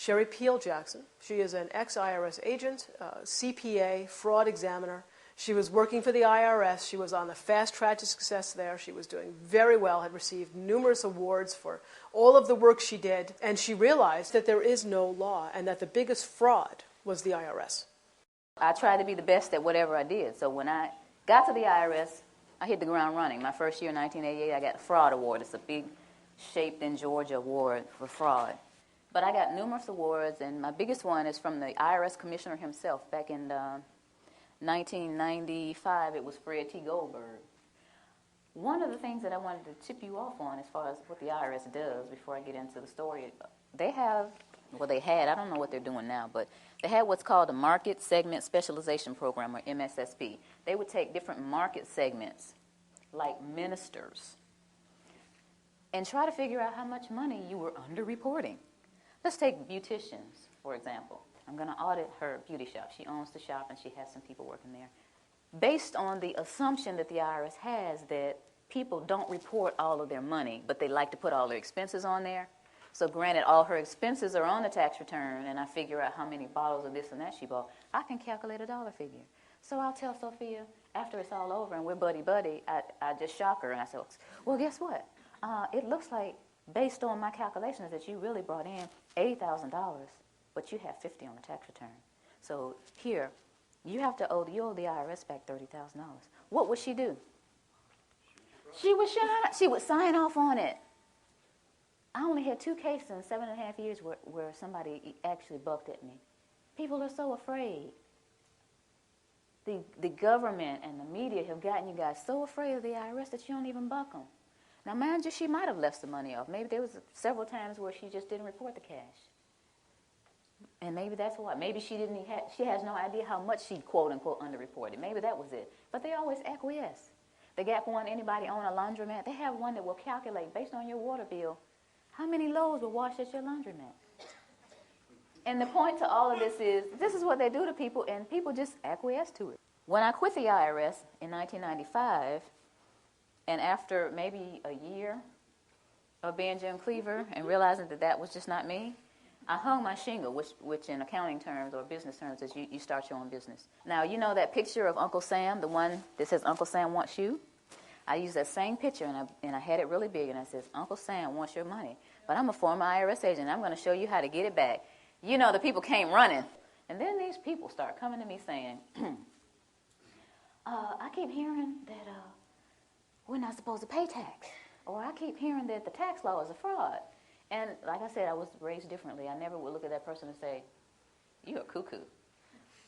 Sherry Peel Jackson. She is an ex-IRS agent, CPA, fraud examiner. She was working for the IRS. She was on the fast track to success there. She was doing very well, had received numerous awards for all of the work she did, and she realized that there is no law and that the biggest fraud was the IRS. I tried to be the best at whatever I did. So when I got to the IRS, I hit the ground running. My first year in 1988, I got the Fraud Award. It's a big Shaped in Georgia award for fraud. But I got numerous awards, and my biggest one is from the IRS commissioner himself. Back in 1995, it was Fred T. Goldberg. One of the things that I wanted to tip you off on as far as what the IRS does before I get into the story, they had, I don't know what they're doing now, but they had what's called a Market Segment Specialization Program, or MSSP. They would take different market segments, like ministers, and try to figure out how much money you were underreporting. Let's take beauticians, for example. I'm going to audit her beauty shop. She owns the shop, and she has some people working there. Based on the assumption that the IRS has that people don't report all of their money, but they like to put all their expenses on there. So granted, all her expenses are on the tax return, and I figure out how many bottles of this and that she bought, I can calculate a dollar figure. So I'll tell Sophia, after it's all over and we're buddy-buddy, I just shock her, and I say, well, guess what? It looks like, based on my calculations, that you really brought in $80,000, but you have $50 on the tax return. So here, you owe the IRS back $30,000. What would she do? She would sign off on it. I only had 2 cases in 7.5 years where somebody actually bucked at me. People are so afraid. The government and the media have gotten you guys so afraid of the IRS that you don't even buck them. Now, mind you, she might have left some money off. Maybe there was several times where she just didn't report the cash. And maybe that's why. Maybe she has no idea how much she, quote-unquote, underreported. Maybe that was it. But they always acquiesce. The Gap one, anybody own a laundromat, they have one that will calculate, based on your water bill, how many loads were washed at your laundromat. And the point to all of this is what they do to people, and people just acquiesce to it. When I quit the IRS in 1995, and after maybe a year of being Jim Cleaver and realizing that that was just not me, I hung my shingle, which in accounting terms or business terms is you start your own business. Now, you know that picture of Uncle Sam, the one that says Uncle Sam wants you? I used that same picture, and I had it really big, and I says, Uncle Sam wants your money, but I'm a former IRS agent. I'm going to show you how to get it back. You know, the people came running. And then these people start coming to me saying, I keep hearing that we're not supposed to pay tax. Or I keep hearing that the tax law is a fraud. And like I said, I was raised differently. I never would look at that person and say, you're a cuckoo.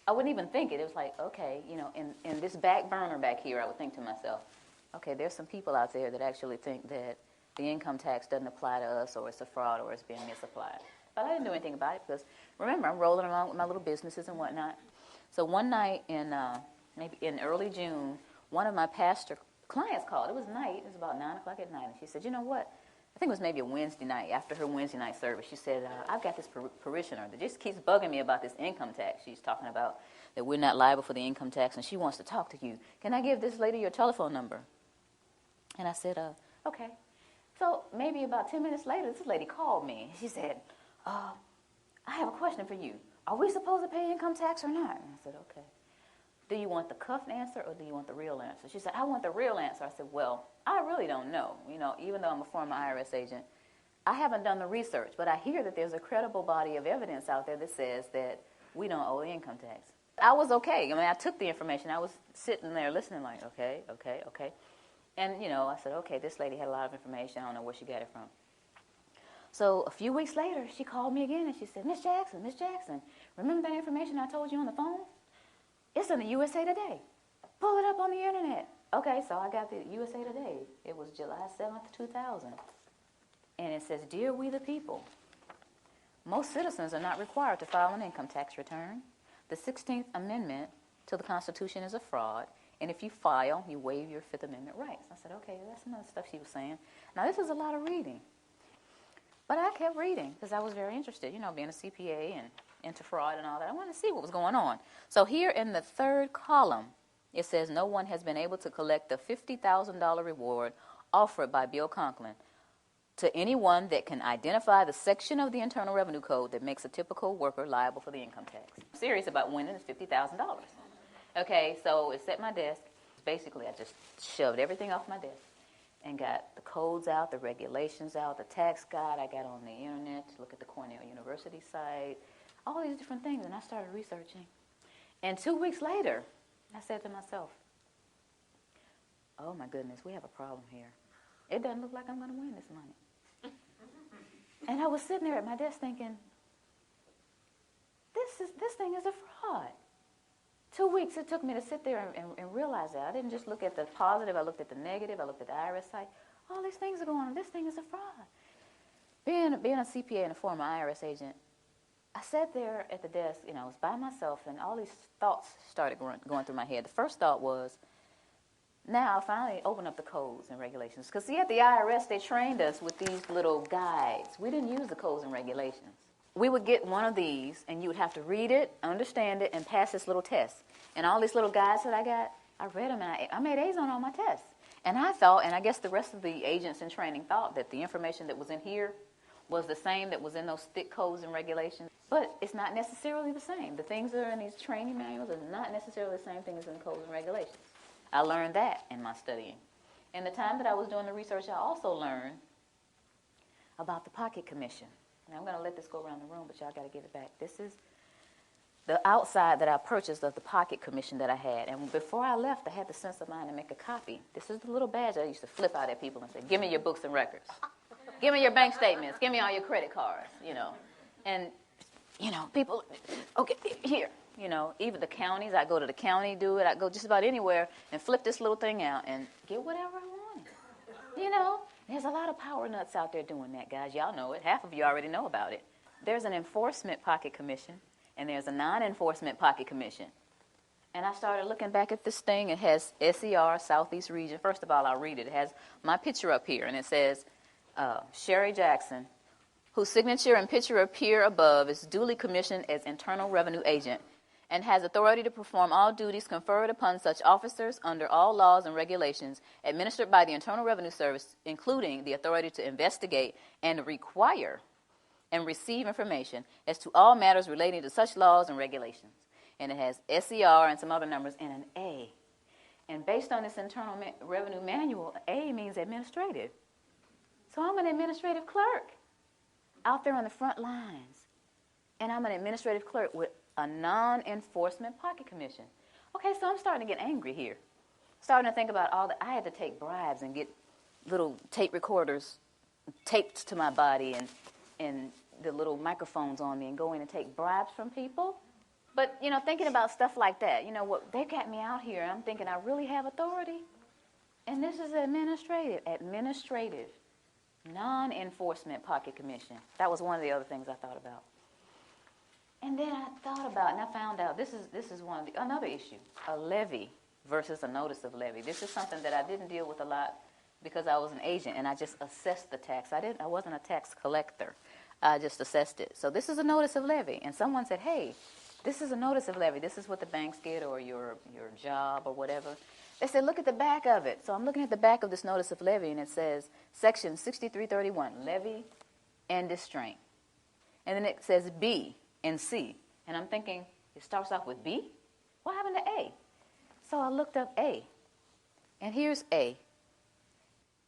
I wouldn't even think it. It was like, okay, you know, in this back burner back here, I would think to myself, okay, there's some people out there that actually think that the income tax doesn't apply to us, or it's a fraud, or it's being misapplied. But I didn't do anything about it because, remember, I'm rolling along with my little businesses and whatnot. So one night maybe in early June, one of my pastor clients called. It was night. It was about 9 o'clock at night. And she said, you know what? I think it was maybe a Wednesday night, after her Wednesday night service. She said, I've got this parishioner that just keeps bugging me about this income tax. She's talking about that we're not liable for the income tax, and she wants to talk to you. Can I give this lady your telephone number? And I said, okay. So maybe about 10 minutes later, this lady called me. She said, I have a question for you. Are we supposed to pay income tax or not? And I said, okay. Do you want the cuffed answer or do you want the real answer? She said, I want the real answer. I said, well, I really don't know. You know, even though I'm a former IRS agent, I haven't done the research, but I hear that there's a credible body of evidence out there that says that we don't owe the income tax. I was okay. I mean, I took the information. I was sitting there listening like, okay. And, you know, I said, okay, this lady had a lot of information. I don't know where she got it from. So a few weeks later, she called me again, and she said, Miss Jackson, remember that information I told you on the phone? It's in the USA Today. Pull it up on the internet. Okay, so I got the USA Today. It was July 7th, 2000. And it says, Dear we the people, most citizens are not required to file an income tax return. The 16th Amendment to the Constitution is a fraud. And if you file, you waive your Fifth Amendment rights. I said, okay, that's some of the stuff she was saying. Now, this is a lot of reading. But I kept reading because I was very interested, you know, being a CPA and into fraud and all that. I wanted to see what was going on. So here in the third column, it says no one has been able to collect the $50,000 reward offered by Bill Conklin. to anyone that can identify the section of the Internal Revenue Code that makes a typical worker liable for the income tax. I'm serious about winning. It's $50,000. Okay, so it's at my desk. Basically, I just shoved everything off my desk and got the codes out, the regulations out, the tax guide. I got on the internet to look at the Cornell University site, all these different things, and I started researching. And 2 weeks later, I said to myself, oh my goodness, we have a problem here. It doesn't look like I'm going to win this money. And I was sitting there at my desk thinking, this thing is a fraud. 2 weeks it took me to sit there and realize that. I didn't just look at the positive, I looked at the negative, I looked at the IRS site. All these things are going on. This thing is a fraud. Being a CPA and a former IRS agent, I sat there at the desk, I was by myself, and all these thoughts started going through my head. The first thought was, now I finally open up the codes and regulations. Because see, at the IRS, they trained us with these little guides. We didn't use the codes and regulations. We would get one of these, and you would have to read it, understand it, and pass this little test. And all these little guides that I got, I read them, and I made A's on all my tests. And I thought, and I guess the rest of the agents in training thought, that the information that was in here was the same that was in those thick codes and regulations. But it's not necessarily the same. The things that are in these training manuals are not necessarily the same thing as in the codes and regulations. I learned that in my studying. In the time that I was doing the research, I also learned about the pocket commission. Now, I'm going to let this go around the room, but y'all got to give it back. This is the outside that I purchased of the pocket commission that I had. And before I left, I had the sense of mind to make a copy. This is the little badge I used to flip out at people and say, give me your books and records. Give me your bank statements. Give me all your credit cards, And, people, okay, here. Even the counties, I go to the county, do it. I go just about anywhere and flip this little thing out and get whatever I wanted. There's a lot of power nuts out there doing that, guys. Y'all know it. Half of you already know about it. There's an enforcement pocket commission, and there's a non-enforcement pocket commission. And I started looking back at this thing. It has SER, Southeast Region. First of all, I'll read it. It has my picture up here, and it says, Sherry Jackson, whose signature and picture appear above, is duly commissioned as Internal Revenue Agent and has authority to perform all duties conferred upon such officers under all laws and regulations administered by the Internal Revenue Service, including the authority to investigate and require and receive information as to all matters relating to such laws and regulations. And it has SER and some other numbers and an A. And based on this Internal Revenue Manual, A means administrative. So I'm an administrative clerk out there on the front lines. And I'm an administrative clerk with a non-enforcement pocket commission. Okay, so I'm starting to get angry here. Starting to think about all that. I had to take bribes and get little tape recorders taped to my body and the little microphones on me and go in and take bribes from people. But, thinking about stuff like that, what they got me out here, I'm thinking I really have authority. And this is administrative, non-enforcement pocket commission. That was one of the other things I thought about. And then I thought about, and I found out this is another issue, a levy versus a notice of levy. This is something that I didn't deal with a lot because I was an agent and I just assessed the tax. I wasn't a tax collector. I just assessed it. So this is a notice of levy. And someone said, hey, this is a notice of levy. This is what the banks get or your job or whatever. They said, look at the back of it. So I'm looking at the back of this notice of levy, and it says, Section 6331, levy and distraint. And then it says B and C. And I'm thinking, it starts off with B? What happened to A? So I looked up A. And here's A.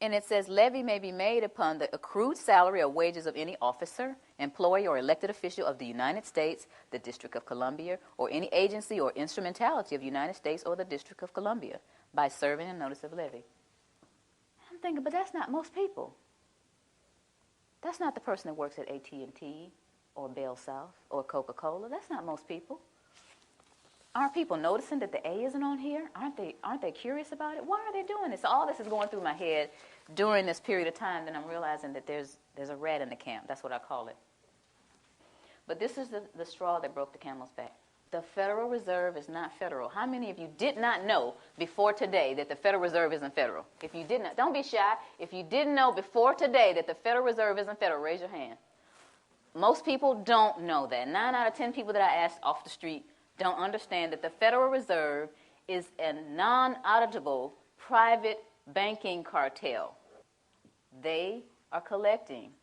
And it says, levy may be made upon the accrued salary or wages of any officer, employee, or elected official of the United States, the District of Columbia, or any agency or instrumentality of the United States or the District of Columbia by serving a notice of levy. I'm thinking, but that's not most people. That's not the person that works at AT&T or Bell South or Coca-Cola. That's not most people. Aren't people noticing that the A isn't on here? Aren't they curious about it? Why are they doing this? So all this is going through my head during this period of time, then I'm realizing that there's a rat in the camp. That's what I call it. But this is the straw that broke the camel's back. The Federal Reserve is not federal. How many of you did not know before today that the Federal Reserve isn't federal? If you did not, don't be shy. If you didn't know before today that the Federal Reserve isn't federal, raise your hand. Most people don't know that. 9 out of 10 people that I asked off the street don't understand that the Federal Reserve is a non-auditable private banking cartel. They are collecting